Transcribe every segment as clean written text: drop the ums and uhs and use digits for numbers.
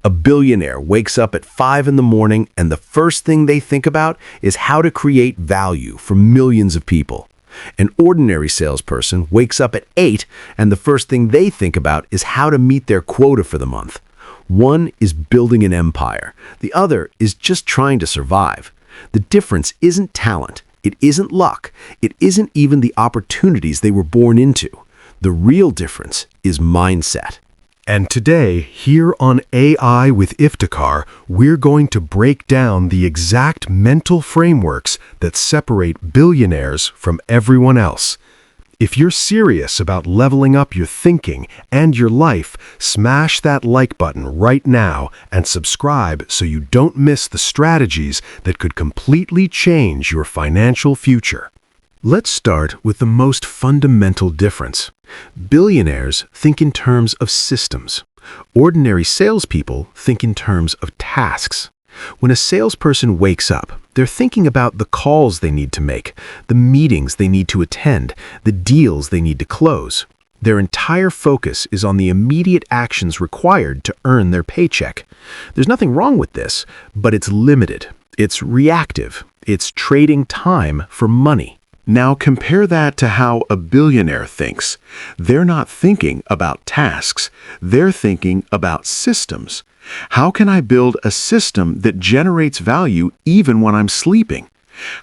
A billionaire wakes up at 5 in the morning and the first thing they think about is how to create value for millions of people. An ordinary salesperson wakes up at 8 and the first thing they think about is how to meet their quota for the month. One is building an empire. The other is just trying to survive. The difference isn't talent. It isn't luck. It isn't even the opportunities they were born into. The real difference is mindset. And today, here on AI with Iftikhar, we're going to break down the exact mental frameworks that separate billionaires from everyone else. If you're serious about leveling up your thinking and your life, smash that like button right now and subscribe so you don't miss the strategies that could completely change your financial future. Let's start with the most fundamental difference. Billionaires think in terms of systems. Ordinary salespeople think in terms of tasks. When a salesperson wakes up, they're thinking about the calls they need to make, the meetings they need to attend, the deals they need to close. Their entire focus is on the immediate actions required to earn their paycheck. There's nothing wrong with this, but it's limited. It's reactive. It's trading time for money. Now compare that to how a billionaire thinks. They're not thinking about tasks. They're thinking about systems. How can I build a system that generates value even when I'm sleeping?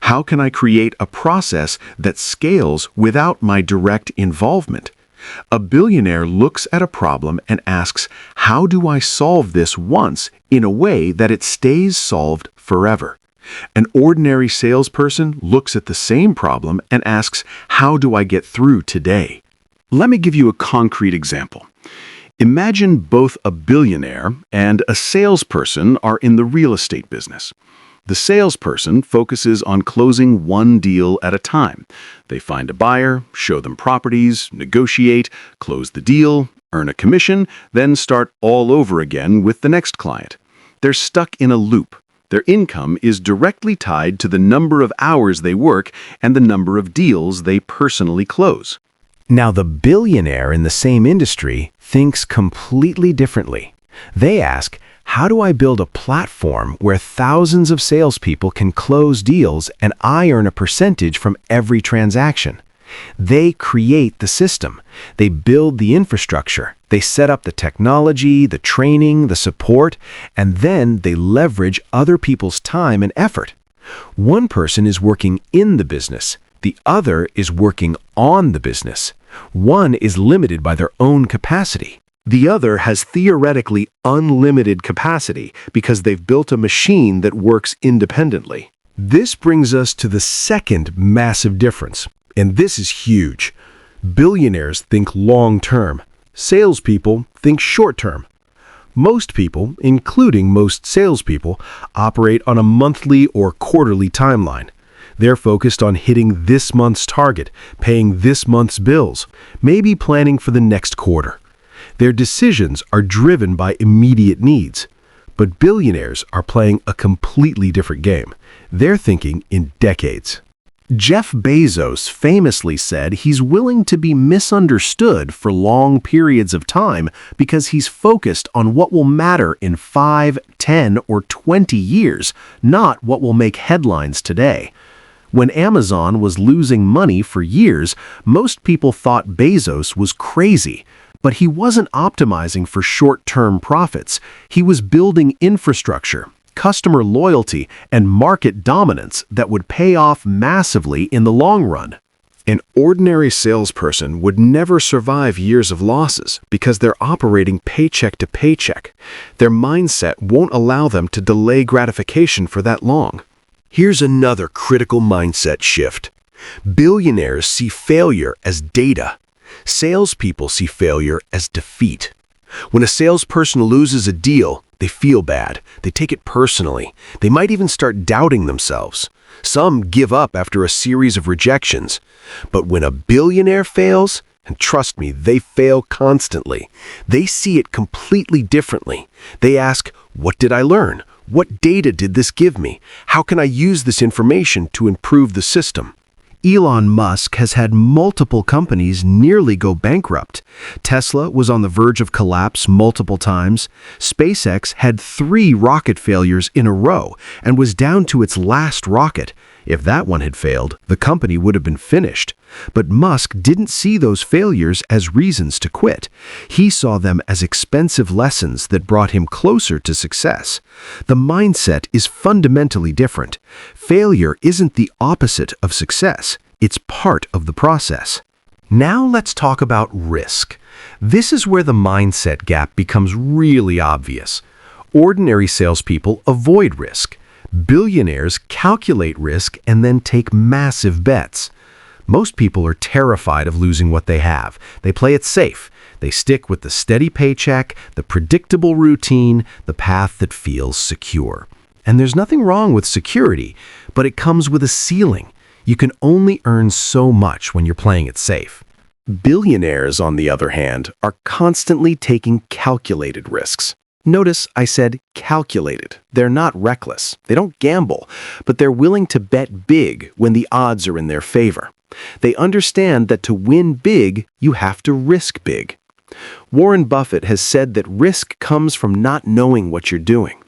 How can I create a process that scales without my direct involvement? A billionaire looks at a problem and asks, how do I solve this once in a way that it stays solved forever? An ordinary salesperson looks at the same problem and asks, how do I get through today? Let me give you a concrete example. Imagine both a billionaire and a salesperson are in the real estate business. The salesperson focuses on closing one deal at a time. They find a buyer, show them properties, negotiate, close the deal, earn a commission, then start all over again with the next client. They're stuck in a loop. Their income is directly tied to the number of hours they work and the number of deals they personally close. Now, the billionaire in the same industry thinks completely differently. They ask, how do I build a platform where thousands of salespeople can close deals and I earn a percentage from every transaction? They create the system. They build the infrastructure. They set up the technology, the training, the support, and then they leverage other people's time and effort. One person is working in the business. The other is working on the business. One is limited by their own capacity. The other has theoretically unlimited capacity because they've built a machine that works independently. This brings us to the second massive difference, and this is huge. Billionaires think long-term. Salespeople think short-term. Most people, including most salespeople, operate on a monthly or quarterly timeline. They're focused on hitting this month's target, paying this month's bills, maybe planning for the next quarter. Their decisions are driven by immediate needs. But billionaires are playing a completely different game. They're thinking in decades. Jeff Bezos famously said he's willing to be misunderstood for long periods of time because he's focused on what will matter in 5, 10, or 20 years, not what will make headlines today. When Amazon was losing money for years, most people thought Bezos was crazy. But he wasn't optimizing for short-term profits. He was building infrastructure, customer loyalty, and market dominance that would pay off massively in the long run. An ordinary salesperson would never survive years of losses because they're operating paycheck to paycheck. Their mindset won't allow them to delay gratification for that long. Here's another critical mindset shift. Billionaires see failure as data. Salespeople see failure as defeat. When a salesperson loses a deal, they feel bad. They take it personally. They might even start doubting themselves. Some give up after a series of rejections. But when a billionaire fails, and trust me, they fail constantly, they see it completely differently. They ask, what did I learn? What data did this give me? How can I use this information to improve the system? Elon Musk has had multiple companies nearly go bankrupt. Tesla was on the verge of collapse multiple times. SpaceX had 3 rocket failures in a row and was down to its last rocket. If that one had failed, the company would have been finished. But Musk didn't see those failures as reasons to quit. He saw them as expensive lessons that brought him closer to success. The mindset is fundamentally different. Failure isn't the opposite of success. It's part of the process. Now let's talk about risk. This is where the mindset gap becomes really obvious. Ordinary salespeople avoid risk. Billionaires calculate risk and then take massive bets. Most people are terrified of losing what they have. They play it safe. They stick with the steady paycheck, the predictable routine, the path that feels secure. And there's nothing wrong with security, but it comes with a ceiling. You can only earn so much when you're playing it safe. Billionaires, on the other hand, are constantly taking calculated risks. Notice I said calculated. They're not reckless. They don't gamble, but they're willing to bet big when the odds are in their favor. They understand that to win big, you have to risk big. Warren Buffett has said that risk comes from not knowing what you're doing.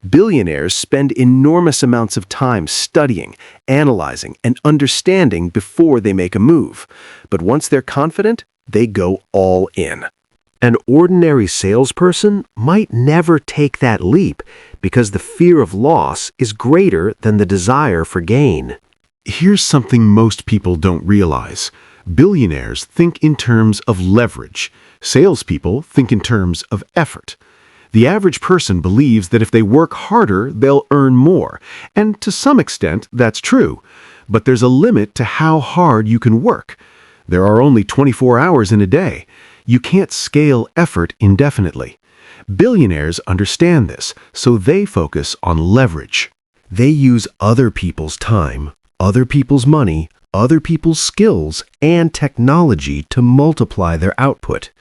Billionaires spend enormous amounts of time studying, analyzing, and understanding before they make a move. But once they're confident, they go all in. An ordinary salesperson might never take that leap because the fear of loss is greater than the desire for gain. Here's something most people don't realize. Billionaires think in terms of leverage. Salespeople think in terms of effort. The average person believes that if they work harder, they'll earn more. And to some extent, that's true. But there's a limit to how hard you can work. There are only 24 hours in a day. You can't scale effort indefinitely. Billionaires understand this, so they focus on leverage. They use other people's time, other people's money, other people's skills, and technology to multiply their output.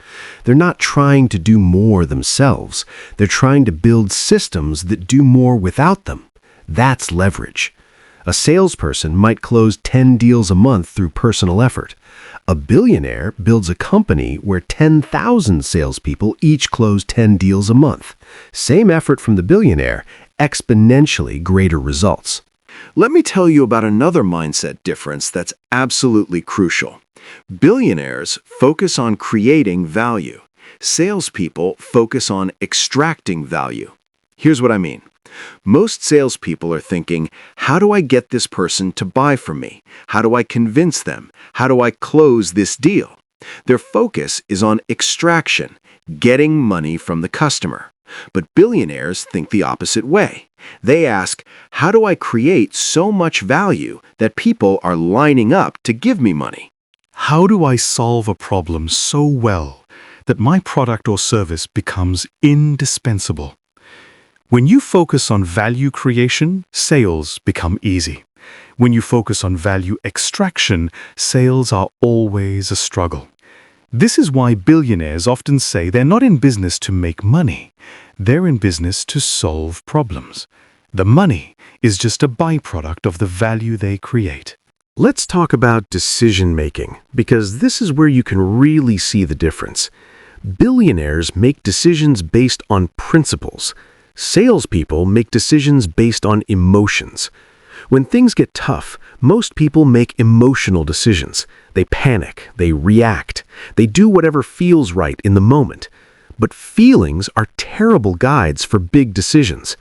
They're not trying to do more themselves. They're trying to build systems that do more without them. That's leverage. A salesperson might close 10 deals a month through personal effort. A billionaire builds a company where 10,000 salespeople each close 10 deals a month. Same effort from the billionaire, exponentially greater results. Let me tell you about another mindset difference that's absolutely crucial. Billionaires focus on creating value. Salespeople focus on extracting value. Here's what I mean. Most salespeople are thinking, how do I get this person to buy from me? How do I convince them? How do I close this deal? Their focus is on extraction, getting money from the customer. But billionaires think the opposite way. They ask, how do I create so much value that people are lining up to give me money? How do I solve a problem so well that my product or service becomes indispensable? When you focus on value creation, sales become easy. When you focus on value extraction, sales are always a struggle. This is why billionaires often say they're not in business to make money. They're in business to solve problems. The money is just a byproduct of the value they create. Let's talk about decision-making, because this is where you can really see the difference. Billionaires make decisions based on principles. Salespeople make decisions based on emotions. When things get tough, most people make emotional decisions. They panic, they react, they do whatever feels right in the moment. But feelings are terrible guides for big decisions.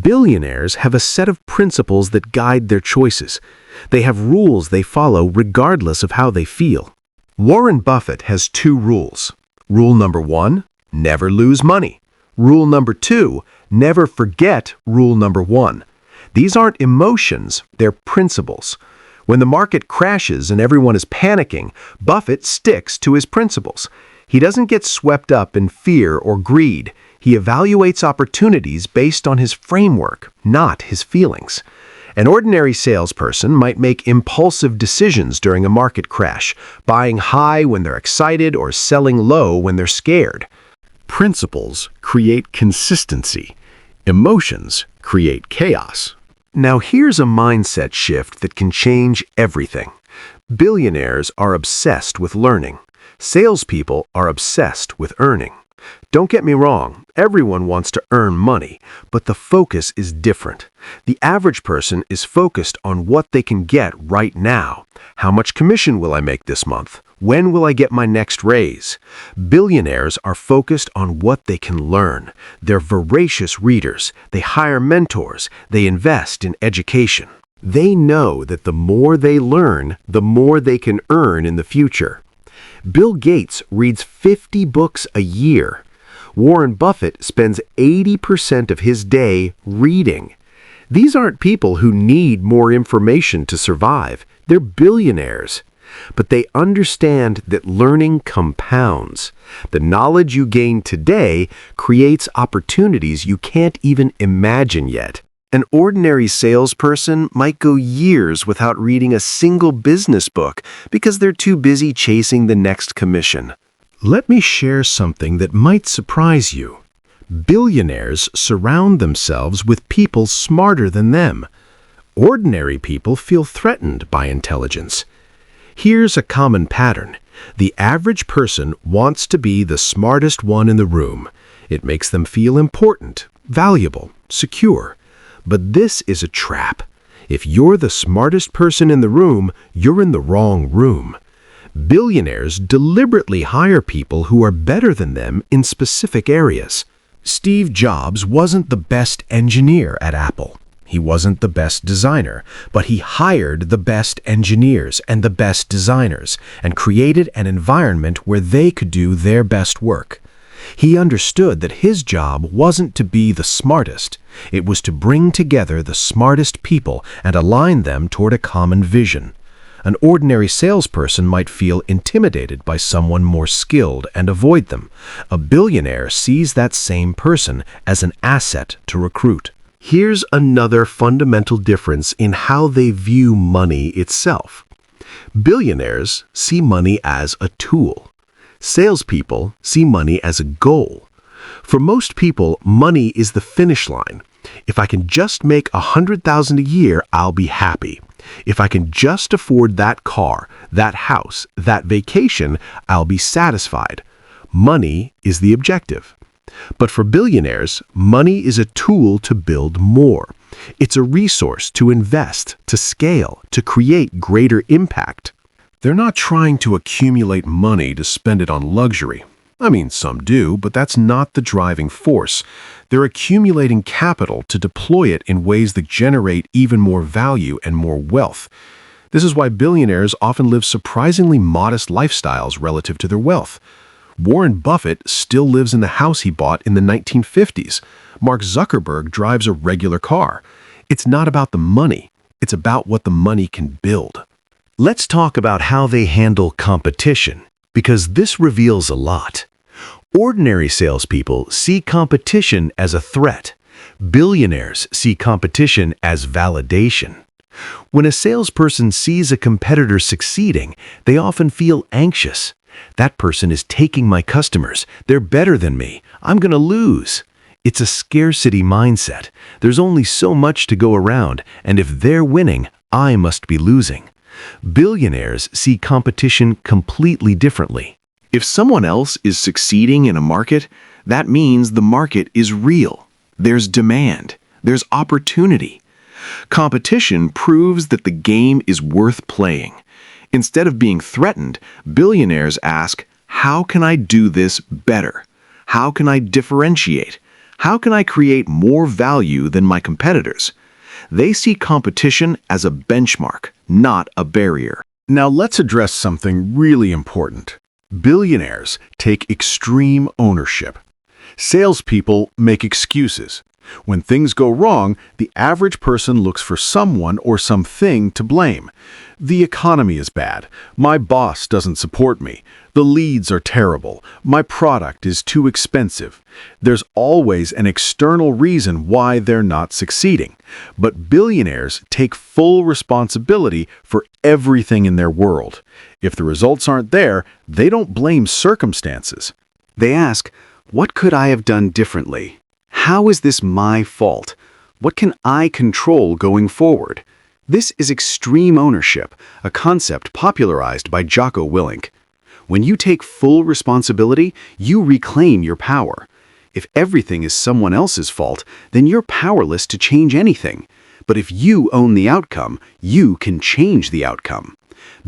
Billionaires have a set of principles that guide their choices. They have rules they follow regardless of how they feel. Warren Buffett has 2 rules. Rule number 1, never lose money. Rule number 2, never forget rule number 1. These aren't emotions, they're principles. When the market crashes and everyone is panicking, Buffett sticks to his principles. He doesn't get swept up in fear or greed. He evaluates opportunities based on his framework, not his feelings. An ordinary salesperson might make impulsive decisions during a market crash, buying high when they're excited or selling low when they're scared. Principles create consistency. Emotions create chaos. Now here's a mindset shift that can change everything. Billionaires are obsessed with learning. Salespeople are obsessed with earning. Don't get me wrong, everyone wants to earn money, but the focus is different. The average person is focused on what they can get right now. How much commission will I make this month? When will I get my next raise? Billionaires are focused on what they can learn. They're voracious readers. They hire mentors. They invest in education. They know that the more they learn, the more they can earn in the future. Bill Gates reads 50 books a year. Warren Buffett spends 80% of his day reading. These aren't people who need more information to survive. They're billionaires. But they understand that learning compounds. The knowledge you gain today creates opportunities you can't even imagine yet. An ordinary salesperson might go years without reading a single business book because they're too busy chasing the next commission. Let me share something that might surprise you. Billionaires surround themselves with people smarter than them. Ordinary people feel threatened by intelligence. Here's a common pattern. The average person wants to be the smartest one in the room. It makes them feel important, valuable, secure. But this is a trap. If you're the smartest person in the room, you're in the wrong room. Billionaires deliberately hire people who are better than them in specific areas. Steve Jobs wasn't the best engineer at Apple. He wasn't the best designer, but he hired the best engineers and the best designers and created an environment where they could do their best work. He understood that his job wasn't to be the smartest. It was to bring together the smartest people and align them toward a common vision. An ordinary salesperson might feel intimidated by someone more skilled and avoid them. A billionaire sees that same person as an asset to recruit. Here's another fundamental difference in how they view money itself. Billionaires see money as a tool. Salespeople see money as a goal. For most people, money is the finish line. If I can just make $100,000 a year, I'll be happy. If I can just afford that car, that house, that vacation, I'll be satisfied. Money is the objective. But for billionaires, money is a tool to build more. It's a resource to invest, to scale, to create greater impact. They're not trying to accumulate money to spend it on luxury. I mean, some do, but that's not the driving force. They're accumulating capital to deploy it in ways that generate even more value and more wealth. This is why billionaires often live surprisingly modest lifestyles relative to their wealth. Warren Buffett still lives in the house he bought in the 1950s. Mark Zuckerberg drives a regular car. It's not about the money. It's about what the money can build. Let's talk about how they handle competition, because this reveals a lot. Ordinary salespeople see competition as a threat. Billionaires see competition as validation. When a salesperson sees a competitor succeeding, they often feel anxious. That person is taking my customers. They're better than me. I'm going to lose. It's a scarcity mindset. There's only so much to go around, and if they're winning, I must be losing. Billionaires see competition completely differently. If someone else is succeeding in a market, that means the market is real. There's demand. There's opportunity. Competition proves that the game is worth playing. Instead of being threatened, billionaires ask, how can I do this better? How can I differentiate? How can I create more value than my competitors? They see competition as a benchmark, not a barrier. Now let's address something really important. Billionaires take extreme ownership. Salespeople make excuses. When things go wrong, the average person looks for someone or something to blame. The economy is bad. My boss doesn't support me. The leads are terrible. My product is too expensive. There's always an external reason why they're not succeeding. But billionaires take full responsibility for everything in their world. If the results aren't there, they don't blame circumstances. They ask, what could I have done differently? How is this my fault? What can I control going forward? This is extreme ownership, a concept popularized by Jocko Willink. When you take full responsibility, you reclaim your power. If everything is someone else's fault, then you're powerless to change anything. But if you own the outcome, you can change the outcome.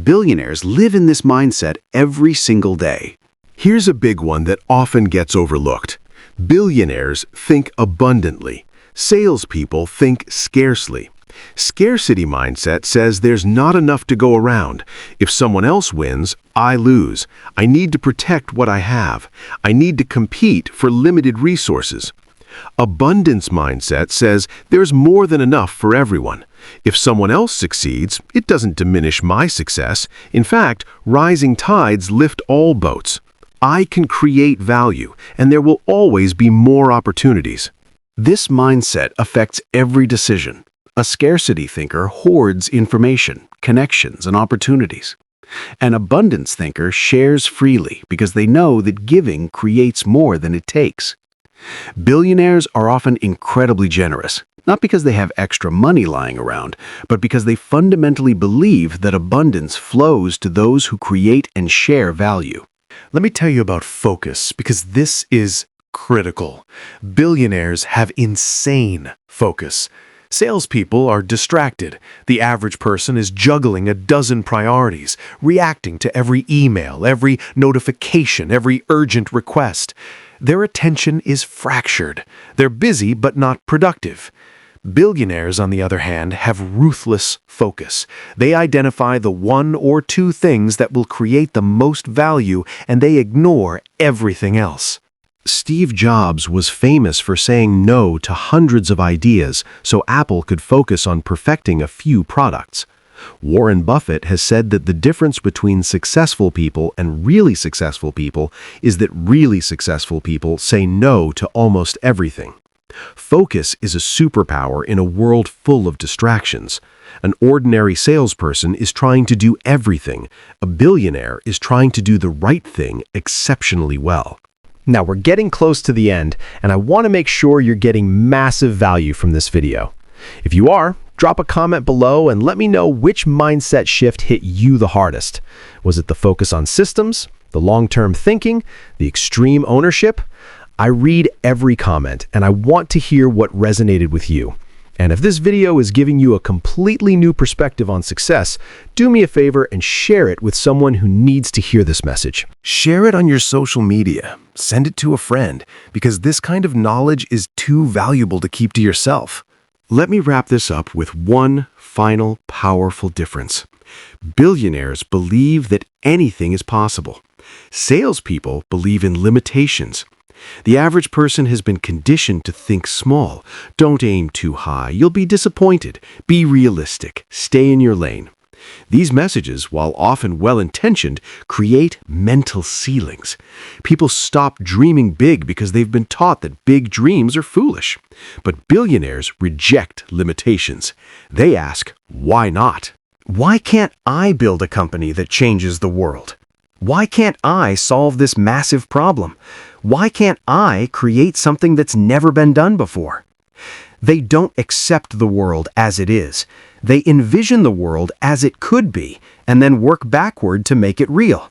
Billionaires live in this mindset every single day. Here's a big one that often gets overlooked. Billionaires think abundantly. Salespeople think scarcely. Scarcity mindset says there's not enough to go around. If someone else wins, I lose. I need to protect what I have. I need to compete for limited resources. Abundance mindset says there's more than enough for everyone. If someone else succeeds, it doesn't diminish my success. In fact, rising tides lift all boats. I can create value, and there will always be more opportunities. This mindset affects every decision. A scarcity thinker hoards information, connections, and opportunities. An abundance thinker shares freely because they know that giving creates more than it takes. Billionaires are often incredibly generous, not because they have extra money lying around, but because they fundamentally believe that abundance flows to those who create and share value. Let me tell you about focus, because this is critical. Billionaires have insane focus. Salespeople are distracted. The average person is juggling a dozen priorities, reacting to every email, every notification, every urgent request. Their attention is fractured. They're busy but not productive. Billionaires, on the other hand, have ruthless focus. They identify the one or two things that will create the most value, and they ignore everything else. Steve Jobs was famous for saying no to hundreds of ideas so Apple could focus on perfecting a few products. Warren Buffett has said that the difference between successful people and really successful people is that really successful people say no to almost everything. Focus is a superpower in a world full of distractions. An ordinary salesperson is trying to do everything. A billionaire is trying to do the right thing exceptionally well. Now we're getting close to the end, and I want to make sure you're getting massive value from this video. If you are, drop a comment below and let me know which mindset shift hit you the hardest. Was it the focus on systems, the long-term thinking, the extreme ownership? I read every comment, and I want to hear what resonated with you. And if this video is giving you a completely new perspective on success, do me a favor and share it with someone who needs to hear this message. Share it on your social media. Send it to a friend, because this kind of knowledge is too valuable to keep to yourself. Let me wrap this up with one final powerful difference. Billionaires believe that anything is possible. Salespeople believe in limitations. The average person has been conditioned to think small. Don't aim too high. You'll be disappointed. Be realistic. Stay in your lane. These messages, while often well-intentioned, create mental ceilings. People stop dreaming big because they've been taught that big dreams are foolish. But billionaires reject limitations. They ask, why not? Why can't I build a company that changes the world? Why can't I solve this massive problem? Why can't I create something that's never been done before? They don't accept the world as it is. They envision the world as it could be, and then work backward to make it real.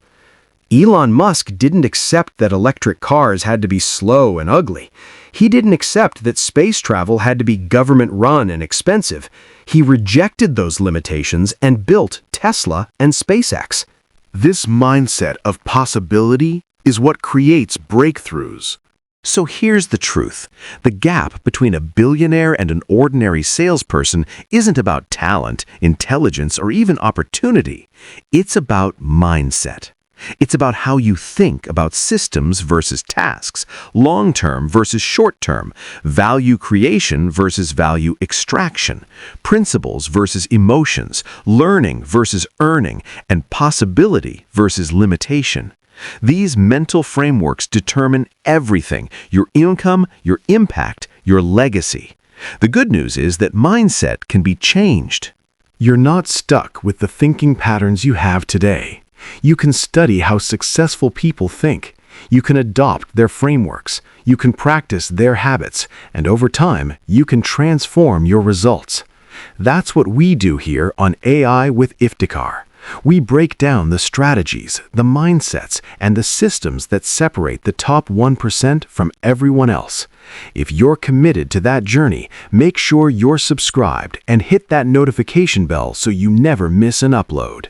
Elon Musk didn't accept that electric cars had to be slow and ugly. He didn't accept that space travel had to be government-run and expensive. He rejected those limitations and built Tesla and SpaceX. This mindset of possibility is what creates breakthroughs. So here's the truth. The gap between a billionaire and an ordinary salesperson isn't about talent, intelligence, or even opportunity. It's about mindset. It's about how you think about systems versus tasks, long-term versus short-term, value creation versus value extraction, principles versus emotions, learning versus earning, and possibility versus limitation. These mental frameworks determine everything: your income, your impact, your legacy. The good news is that mindset can be changed. You're not stuck with the thinking patterns you have today. You can study how successful people think. You can adopt their frameworks. You can practice their habits. And over time, you can transform your results. That's what we do here on AI with Iftikhar. We break down the strategies, the mindsets, and the systems that separate the top 1% from everyone else. If you're committed to that journey, make sure you're subscribed and hit that notification bell so you never miss an upload.